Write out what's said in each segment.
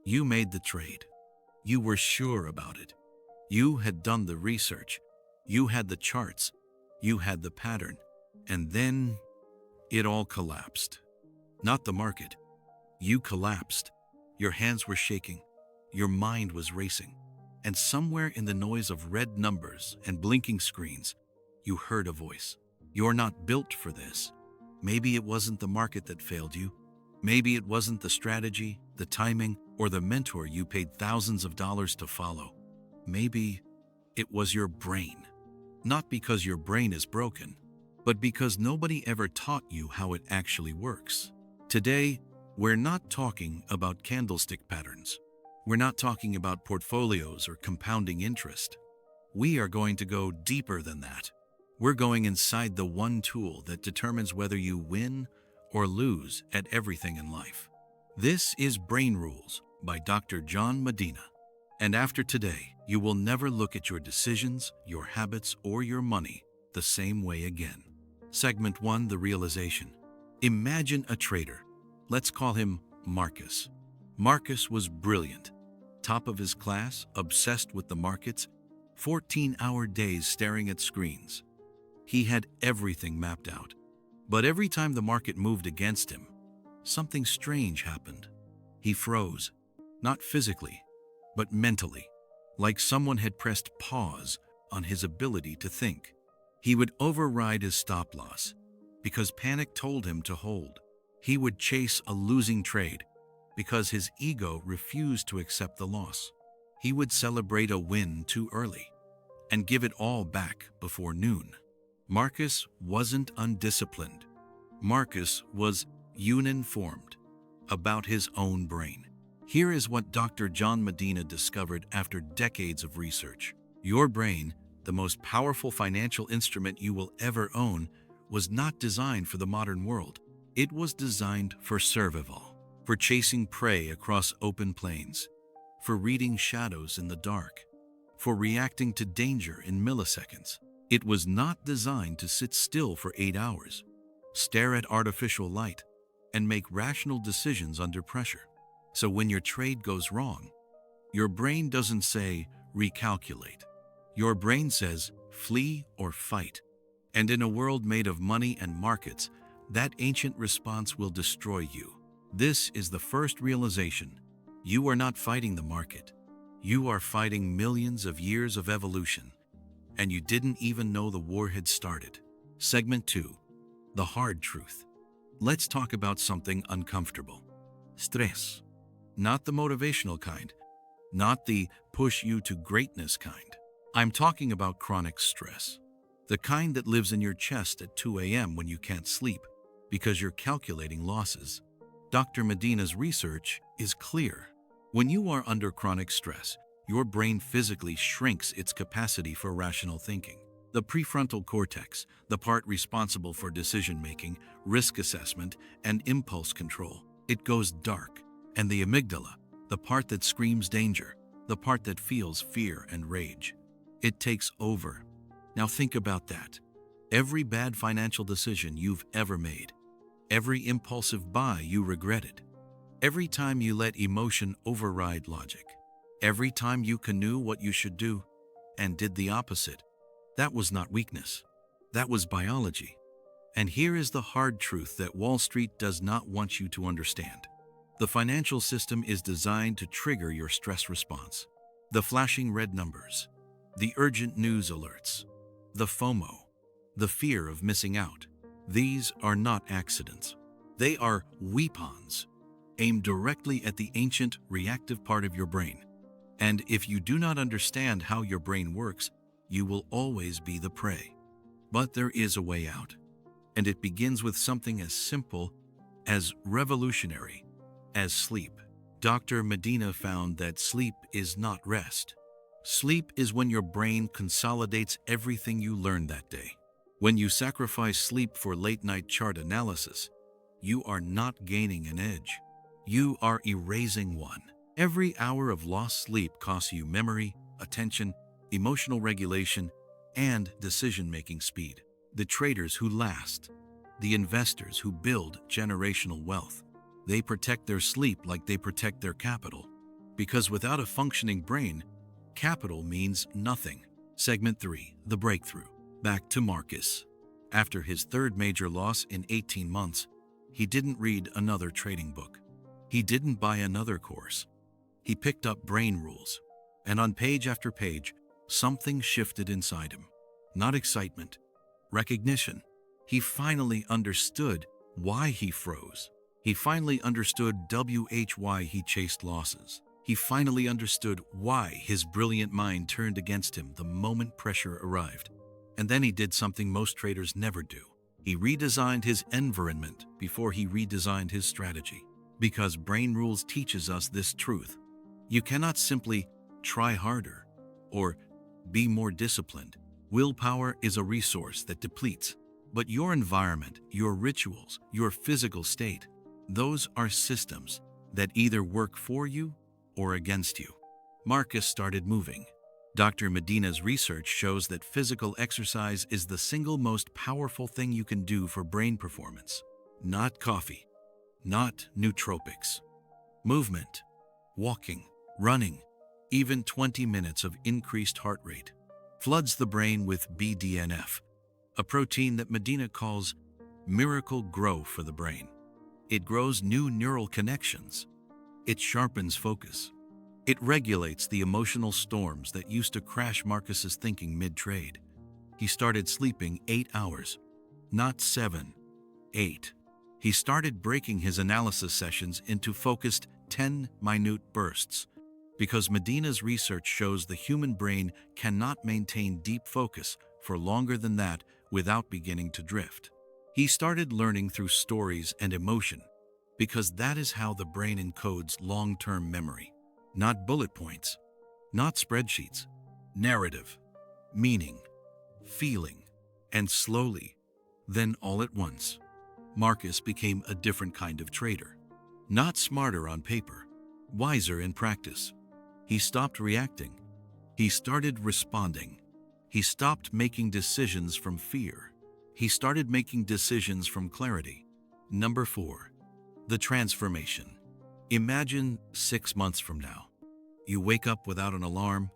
You made the trade. You were sure about it. You had done the research. You had the charts. You had the pattern. And then it all collapsed. Not the market. You collapsed. Your hands were shaking. Your mind was racing. And somewhere in the noise of red numbers and blinking screens, you heard a voice. You're not built for this. Maybe it wasn't the market that failed you. Maybe it wasn't the strategy, the timing, or the mentor you paid thousands of dollars to follow. Maybe it was your brain. Not because your brain is broken, but because nobody ever taught you how it actually works. Today, we're not talking about candlestick patterns. We're not talking about portfolios or compounding interest. We are going to go deeper than that. We're going inside the one tool that determines whether you win or lose at everything in life. This is Brain Rules by Dr. John Medina. And after today, you will never look at your decisions, your habits, or your money the same way again. Segment 1, the realization. Imagine a trader. Let's call him Marcus. Marcus was brilliant. Top of his class, obsessed with the markets, 14-hour days staring at screens. He had everything mapped out. But every time the market moved against him, something strange happened. He froze, not physically, but mentally, like someone had pressed pause on his ability to think. He would override his stop loss because panic told him to hold. He would chase a losing trade because his ego refused to accept the loss. He would celebrate a win too early and give it all back before noon. Marcus wasn't undisciplined. Marcus was uninformed about his own brain. Here is what Dr. John Medina discovered after decades of research. Your brain, the most powerful financial instrument you will ever own, was not designed for the modern world. It was designed for survival, for chasing prey across open plains, for reading shadows in the dark, for reacting to danger in milliseconds. It was not designed to sit still for 8 hours, stare at artificial light, and make rational decisions under pressure. So when your trade goes wrong, your brain doesn't say, recalculate. Your brain says, flee or fight. And in a world made of money and markets, that ancient response will destroy you. This is the first realization. You are not fighting the market. You are fighting millions of years of evolution. And you didn't even know the war had started. Segment 2. The hard truth. Let's talk about something uncomfortable. Stress. Not the motivational kind. Not the push you to greatness kind. I'm talking about chronic stress. The kind that lives in your chest at 2 a.m. when you can't sleep because you're calculating losses. Dr. Medina's research is clear. When you are under chronic stress, your brain physically shrinks its capacity for rational thinking. The prefrontal cortex, the part responsible for decision-making, risk assessment, and impulse control, it goes dark. And the amygdala, the part that screams danger, the part that feels fear and rage, it takes over. Now think about that. Every bad financial decision you've ever made, every impulsive buy you regretted, every time you let emotion override logic, every time you knew what you should do and did the opposite, that was not weakness. That was biology. And here is the hard truth that Wall Street does not want you to understand. The financial system is designed to trigger your stress response. The flashing red numbers, the urgent news alerts, the FOMO, the fear of missing out. These are not accidents. They are weapons aimed directly at the ancient reactive part of your brain. And if you do not understand how your brain works, you will always be the prey. But there is a way out. And it begins with something as simple, as revolutionary, as sleep. Dr. Medina found that sleep is not rest. Sleep is when your brain consolidates everything you learned that day. When you sacrifice sleep for late-night chart analysis, you are not gaining an edge. You are erasing one. Every hour of lost sleep costs you memory, attention, emotional regulation, and decision-making speed. The traders who last, the investors who build generational wealth, they protect their sleep like they protect their capital. Because without a functioning brain, capital means nothing. Segment 3. The Breakthrough. Back to Marcus. After his third major loss in 18 months, he didn't read another trading book. He didn't buy another course. He picked up brain rules. And on page after page, something shifted inside him. Not excitement, recognition. He finally understood why he froze. He finally understood why he chased losses. He finally understood why his brilliant mind turned against him the moment pressure arrived. And then he did something most traders never do. He redesigned his environment before he redesigned his strategy. Because brain rules teaches us this truth. You cannot simply try harder or be more disciplined. Willpower is a resource that depletes. But your environment, your rituals, your physical state, those are systems that either work for you or against you. Marcus started moving. Dr. Medina's research shows that physical exercise is the single most powerful thing you can do for brain performance. Not coffee, not nootropics. Movement, walking, running, even 20 minutes of increased heart rate floods the brain with BDNF, a protein that Medina calls miracle grow for the brain. It grows new neural connections. It sharpens focus. It regulates the emotional storms that used to crash Marcus's thinking mid-trade. He started sleeping 8 hours, not 7, 8. He started breaking his analysis sessions into focused 10-minute bursts. Because Medina's research shows the human brain cannot maintain deep focus for longer than that without beginning to drift. He started learning through stories and emotion, because that is how the brain encodes long-term memory. Not bullet points, not spreadsheets, narrative, meaning, feeling, and slowly, then all at once, Marcus became a different kind of trader. Not smarter on paper, wiser in practice. He stopped reacting. He started responding. He stopped making decisions from fear. He started making decisions from clarity. Number 4. The transformation. Imagine 6 months from now. You wake up without an alarm,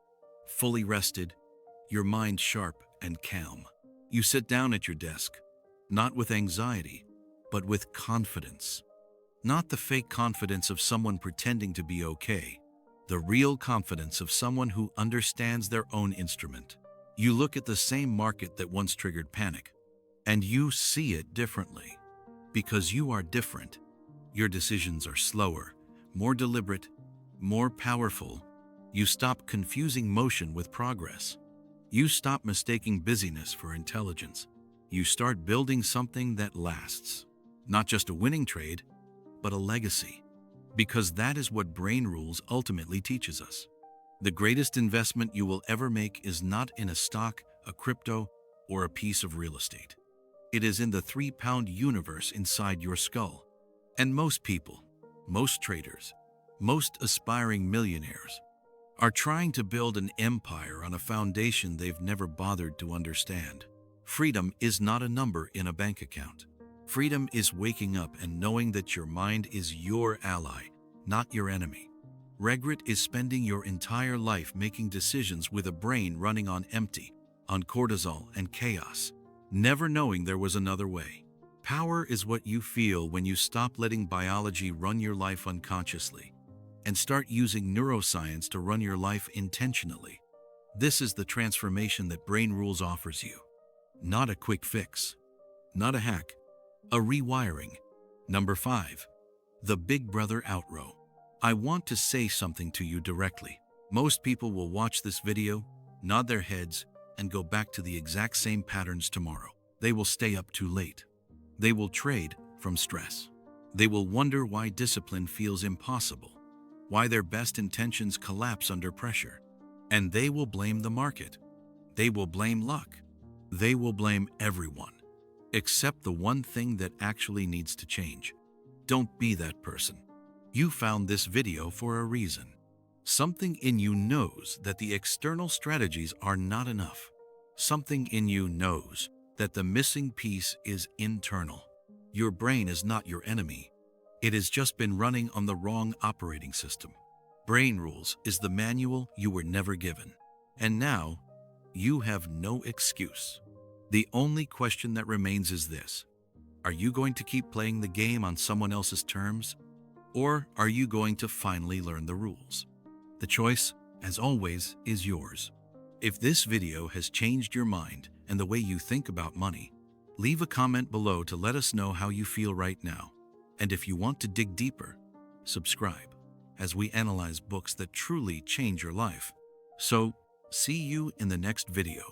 fully rested, your mind sharp and calm. You sit down at your desk, not with anxiety, but with confidence. Not the fake confidence of someone pretending to be okay, the real confidence of someone who understands their own instrument. You look at the same market that once triggered panic, and you see it differently. Because you are different. Your decisions are slower, more deliberate, more powerful. You stop confusing motion with progress. You stop mistaking busyness for intelligence. You start building something that lasts. Not just a winning trade, but a legacy. Because that is what brain rules ultimately teaches us. The greatest investment you will ever make is not in a stock, a crypto, or a piece of real estate. It is in the 3-pound universe inside your skull. And most people, most traders, most aspiring millionaires are trying to build an empire on a foundation they've never bothered to understand. Freedom is not a number in a bank account. Freedom is waking up and knowing that your mind is your ally, not your enemy. Regret is spending your entire life making decisions with a brain running on empty, on cortisol and chaos, never knowing there was another way. Power is what you feel when you stop letting biology run your life unconsciously and start using neuroscience to run your life intentionally. This is the transformation that Brain Rules offers you. Not a quick fix, not a hack, a rewiring. Number 5. The Big Brother Outrow. I want to say something to you directly. Most people will watch this video, nod their heads, and go back to the exact same patterns tomorrow. They will stay up too late. They will trade from stress. They will wonder why discipline feels impossible, why their best intentions collapse under pressure. And they will blame the market. They will blame luck. They will blame everyone, except the one thing that actually needs to change. Don't be that person. You found this video for a reason. Something in you knows that the external strategies are not enough. Something in you knows that the missing piece is internal. Your brain is not your enemy. It has just been running on the wrong operating system. Brain Rules is the manual you were never given. And now, you have no excuse. The only question that remains is this: are you going to keep playing the game on someone else's terms? Or are you going to finally learn the rules? The choice, as always, is yours. If this video has changed your mind and the way you think about money, leave a comment below to let us know how you feel right now. And if you want to dig deeper, subscribe, as we analyze books that truly change your life. So, see you in the next video.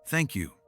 Thank you.